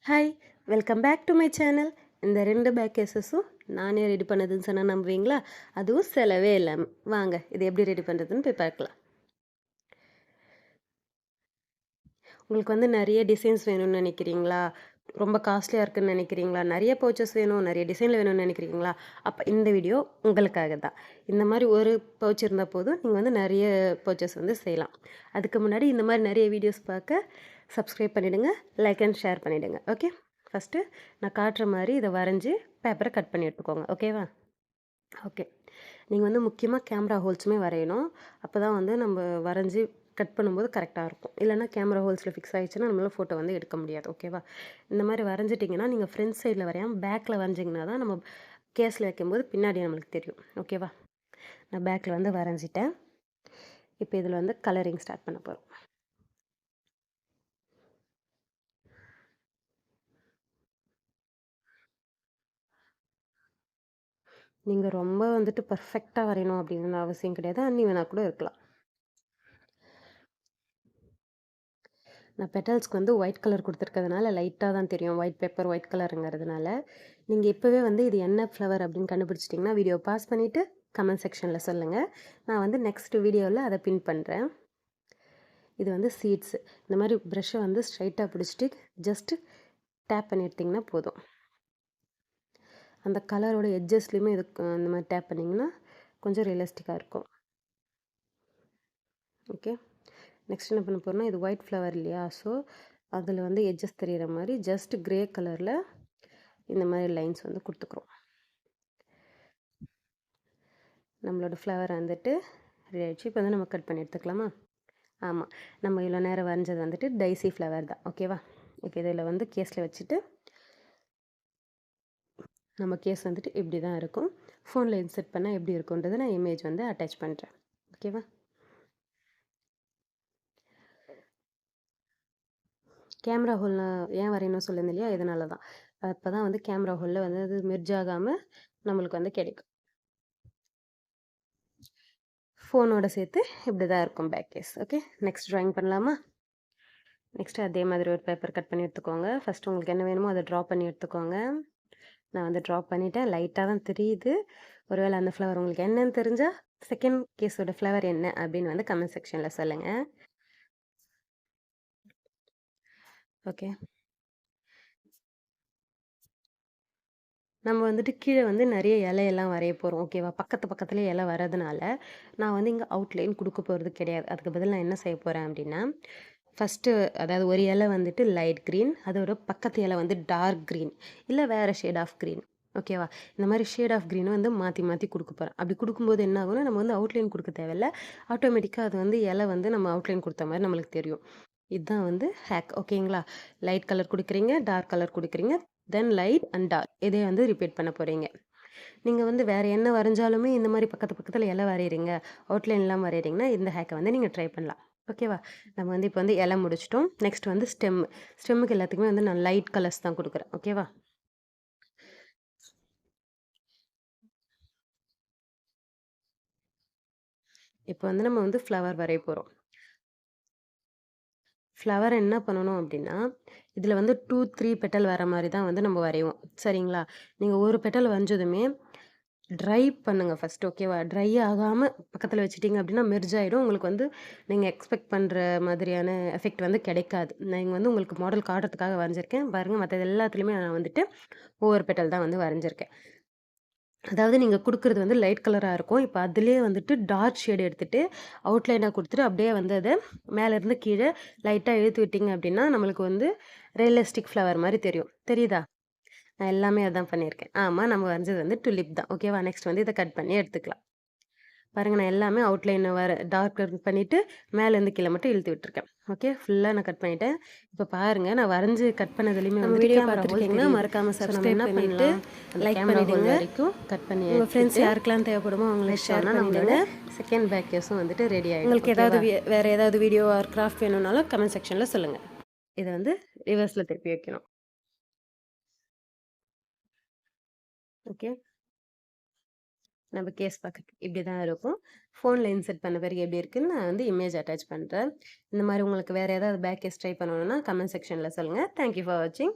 Hi, welcome back to my channel. இந்த 2 back கேஸஸும் நானே ready பண்ணதுன்னு சொன்னால் நம்புவீங்களா? அதுவும் செலவே இல்லாமல். வாங்க இது எப்படி ரெடி பண்ணுறதுன்னு போய் பார்க்கலாம். உங்களுக்கு வந்து நிறைய டிசைன்ஸ் வேணும்னு நினைக்கிறீங்களா? ரொம்ப காஸ்ட்லியாக இருக்குன்னு நினைக்கிறீங்களா? நிறைய பவுச்சஸ் வேணும், நிறைய டிசைனில் வேணும்னு நினைக்கிறீங்களா? அப்போ இந்த வீடியோ உங்களுக்காக தான். இந்த மாதிரி ஒரு பவுச் இருந்தால் போதும், நீங்கள் வந்து நிறைய பவுச்சஸ் வந்து செய்யலாம். அதுக்கு முன்னாடி இந்த மாதிரி நிறைய வீடியோஸ் பார்க்க சப்ஸ்கிரைப் பண்ணிவிடுங்க, லைக் அண்ட் ஷேர் பண்ணிவிடுங்க. ஓகே, ஃபஸ்ட்டு நான் காட்டுற மாதிரி இதை வரைஞ்சி பேப்பரை கட் பண்ணி எடுத்துக்கோங்க. ஓகேவா? ஓகே, நீங்கள் வந்து முக்கியமாக கேமரா ஹோல்ஸுமே வரையணும். அப்போ தான் வந்து நம்ம வரைஞ்சி கட் பண்ணும்போது கரெக்டாக இருக்கும். இல்லைனா கேமரா ஹோல்ஸில் ஃபிக்ஸ் ஆகிடுச்சுன்னா நம்மளால் ஃபோட்டோ வந்து எடுக்க முடியாது. ஓகேவா? இந்த மாதிரி வரைஞ்சிட்டிங்கன்னா நீங்கள் ஃப்ரண்ட் சைடில் வரையாமல் பேக்கில் வரைஞ்சிங்கன்னா தான் நம்ம கேஸில் வைக்கும்போது பின்னாடி நம்மளுக்கு தெரியும். ஓகேவா? நான் பேக்கில் வந்து வரைஞ்சிட்டேன். இப்போ இதில் வந்து கலரிங் ஸ்டார்ட் பண்ண போகிறோம். நீங்கள் ரொம்ப வந்துட்டு பர்ஃபெக்டாக வரையணும் அப்படின்னு அவசியம் கிடையாது. அன்னிவனாக கூட இருக்கலாம். நான் பெட்டல்ஸ்க்கு வந்து ஒயிட் கலர் கொடுத்துருக்கிறதுனால லைட்டாக தான் தெரியும். ஒயிட் பேப்பர் ஒயிட் கலருங்கிறதுனால நீங்கள் இப்போவே வந்து இது என்ன ஃப்ளவர் அப்படின்னு கண்டுபிடிச்சிட்டிங்கன்னா வீடியோ பாஸ் பண்ணிவிட்டு கமெண்ட் செக்ஷனில் சொல்லுங்கள். நான் வந்து நெக்ஸ்ட் வீடியோவில் அதை பின் பண்ணுறேன். இது வந்து சீட்ஸு. இந்த மாதிரி ப்ரெஷ்ஷை வந்து ஸ்ட்ரைட்டாக பிடிச்சிட்டு ஜஸ்ட்டு டேப் பண்ணி எடுத்திங்கன்னா போதும். அந்த கலரோட எட்ஜஸ்லேயுமே இது இந்த மாதிரி டேப் பண்ணிங்கன்னா கொஞ்சம் ரியலிஸ்டிக்காக இருக்கும். ஓகே, நெக்ஸ்ட் என்ன பண்ண போகிறோம்னா, இது ஒயிட் ஃப்ளவர் இல்லையா? ஸோ அதில் வந்து எட்ஜஸ் தெரிகிற மாதிரி ஜஸ்ட் க்ரே கலரில் இந்த மாதிரி லைன்ஸ் வந்து கொடுத்துக்குறோம். நம்மளோட ஃப்ளவர் வந்துட்டு ரெடி ஆகிடுச்சு. இப்போ வந்து நம்ம கட் பண்ணி எடுத்துக்கலாமா? ஆமாம், நம்ம இவ்வளோ நேரம் வரைஞ்சது வந்துட்டு டைசி ஃப்ளவர் தான். ஓகேவா? இப்போ இதில் வந்து கேஸில் வச்சுட்டு நம்ம கேஸ் வந்துட்டு இப்படி தான் இருக்கும். ஃபோனில் இன்சர்ட் பண்ணால் எப்படி இருக்குன்றதை நான் இமேஜ் வந்து அட்டாச் பண்ணுறேன். ஓகேவா? கேமரா ஹோல் நான் ஏன் வரையணும் சொல்லுங்க இல்லையா? இதனால தான். அப்போ தான் வந்து கேமரா ஹோலில் வந்து அது மெர்ஜ் ஆகாமல் நம்மளுக்கு வந்து கிடைக்கும். ஃபோனோட சேர்த்து இப்படி தான் இருக்கும் back case. Okay, next drawing பண்ணலாமா? நெக்ஸ்ட்டு அதே மாதிரி ஒரு பேப்பர் கட் பண்ணி எடுத்துக்கோங்க. ஃபஸ்ட்டு உங்களுக்கு என்ன வேணுமோ அதை ட்ரா பண்ணி எடுத்துக்கோங்க. நான் வந்து ட்ரா பண்ணிவிட்டேன். லைட்டாக தான் தெரியுது. ஒருவேளை அந்த ஃப்ளவர் உங்களுக்கு என்னன்னு தெரிஞ்சால் செகண்ட் கேஸோட ஃப்ளவர் என்ன அப்படின்னு வந்து கமெண்ட் செக்ஷனில் சொல்லுங்கள். ஓகே, நம்ம வந்துட்டு கீழே வந்து நிறைய இலையெல்லாம் வரைய போகிறோம். ஓகேவா? பக்கத்துலேயே இலை வரதுனால நான் வந்து இங்கே அவுட்லைன் கொடுக்க போகிறது கிடையாது. அதுக்கு பதில் நான் என்ன செய்ய போகிறேன் அப்படின்னா, ஃபஸ்ட்டு அதாவது ஒரு இலை வந்துட்டு லைட் க்ரீன், அதோட பக்கத்து இலை வந்து டார்க் க்ரீன், இல்லை வேறு ஷேட் ஆஃப் க்ரீன். ஓகேவா? இந்த மாதிரி ஷேட் ஆஃப் க்ரீனை வந்து மாற்றி மாற்றி கொடுக்க போகிறேன். அப்படி கொடுக்கும்போது என்ன ஆகும்னா, நம்ம வந்து அவுட்லைன் கொடுக்க தேவையில்ல. ஆட்டோமேட்டிக்காக அது வந்து இலை வந்து நம்ம அவுட்லைன் கொடுத்த மாதிரி நம்மளுக்கு தெரியும். இதுதான் வந்து ஹேக். ஓகேங்களா? லைட் கலர் கொடுக்குறீங்க, டார்க் கலர் கொடுக்குறீங்க, தென் லைட் அண்ட் டார்க் இதே வந்து ரிப்பீட் பண்ண போகிறீங்க. நீங்கள் வந்து வேறு என்ன வரைஞ்சாலுமே இந்த மாதிரி பக்கத்தில் இலை வரைகிறீங்க, அவுட்லைன்லாம் வரைகிறீங்கன்னா இந்த ஹேக்கை வந்து நீங்கள் ட்ரை பண்ணலாம். ஓகேவா? நம்ம வந்து இப்போ வந்து இலை முடிச்சிட்டோம். நெக்ஸ்ட் வந்து ஸ்டெம்முக்கு எல்லாத்துக்குமே வந்து நான் லைட் கலர்ஸ் தான் கொடுக்குறேன். ஓகேவா? இப்போ வந்து நம்ம வந்து ஃப்ளவர் வரைய போகிறோம். ஃப்ளவர் என்ன பண்ணணும் அப்படின்னா, இதில் வந்து 2, 3 பெட்டல் வர மாதிரி தான் வந்து நம்ம வரைவோம். சரிங்களா? நீங்கள் ஒரு பெட்டல் வரைஞ்சதுமே ட்ரை பண்ணுங்கள் ஃபஸ்ட்டு. ஓகேவா? ட்ரை ஆகாமல் பக்கத்தில் வச்சுட்டிங்க அப்படின்னா மெர்ஜ் ஆகிடும். உங்களுக்கு வந்து நீங்கள் எக்ஸ்பெக்ட் பண்ணுற மாதிரியான எஃபெக்ட் வந்து கிடைக்காது. நான் இங்கே வந்து உங்களுக்கு மாடல் காட்டுறதுக்காக வரைஞ்சிருக்கேன். பாருங்கள், மற்றது எல்லாத்துலேயுமே நான் வந்துட்டு ஒவ்வொரு பெட்டல் தான் வந்து வரைஞ்சிருக்கேன். அதாவது நீங்கள் கொடுக்குறது வந்து லைட் கலராக இருக்கும். இப்போ அதிலே வந்துட்டு டார்க் ஷேடு எடுத்துகிட்டு அவுட்லைனாக கொடுத்துட்டு அப்படியே வந்து அதை மேலேருந்து கீழே லைட்டாக இழுத்து விட்டிங்க அப்படின்னா நம்மளுக்கு வந்து ரியலிஸ்டிக் ஃப்ளவர் மாதிரி தெரியுதா? நான் எல்லாமே அதான் பண்ணியிருக்கேன். ஆமாம், நம்ம வரைஞ்சது வந்து டுலிப் தான். ஓகேவா? நெக்ஸ்ட் வந்து இதை கட் பண்ணி எடுத்துக்கலாம். பாருங்கள், நான் எல்லாமே அவுட்லைனை டார்க் பண்ணிவிட்டு மேலேருந்து கீழே மட்டும் இழுத்து விட்டுருக்கேன். ஓகே, ஃபுல்லாக நான் கட் பண்ணிட்டேன். இப்போ பாருங்கள், நான் வரைஞ்சி கட் பண்ணதுலேயுமே நம்ம வீடியோ பார்த்துருக்கீங்கன்னா மறக்காமல் சப்ஸ்கிரைப் பண்ணிவிட்டு லைக் பண்ணிவிடுங்க. வரைக்கும் கட் பண்ணி உங்கள் ஃப்ரெண்ட்ஸ் யாருக்கெல்லாம் தேவைப்படுமோ அவங்களுக்கு ஷேர் பண்ணிவிடுங்க. செகண்ட் பேக் கேஸும் வந்துட்டு ரெடி ஆகிடும். உங்களுக்கு ஏதாவது வேறு ஏதாவது வீடியோ ஆர் கிராஃப்ட் வேணும்னாலும் கமெண்ட் செக்ஷனில் சொல்லுங்கள். இதை வந்து ரிவர்ஸில் திருப்பி வைக்கணும். ஓகே, நம்ம கேஸ் பார்க்க இப்படி தான் இருக்கும். ஃபோனில் இன்சர்ட் பண்ண பிறகு எப்படி இருக்குன்னு நான் வந்து இமேஜ் அட்டாச் பண்ணுறேன். இந்த மாதிரி உங்களுக்கு வேறு ஏதாவது பேக் கேஸ் ட்ரை பண்ணணுன்னா கமெண்ட் செக்ஷனில் சொல்லுங்கள். தேங்க்யூ ஃபார் வாட்சிங்.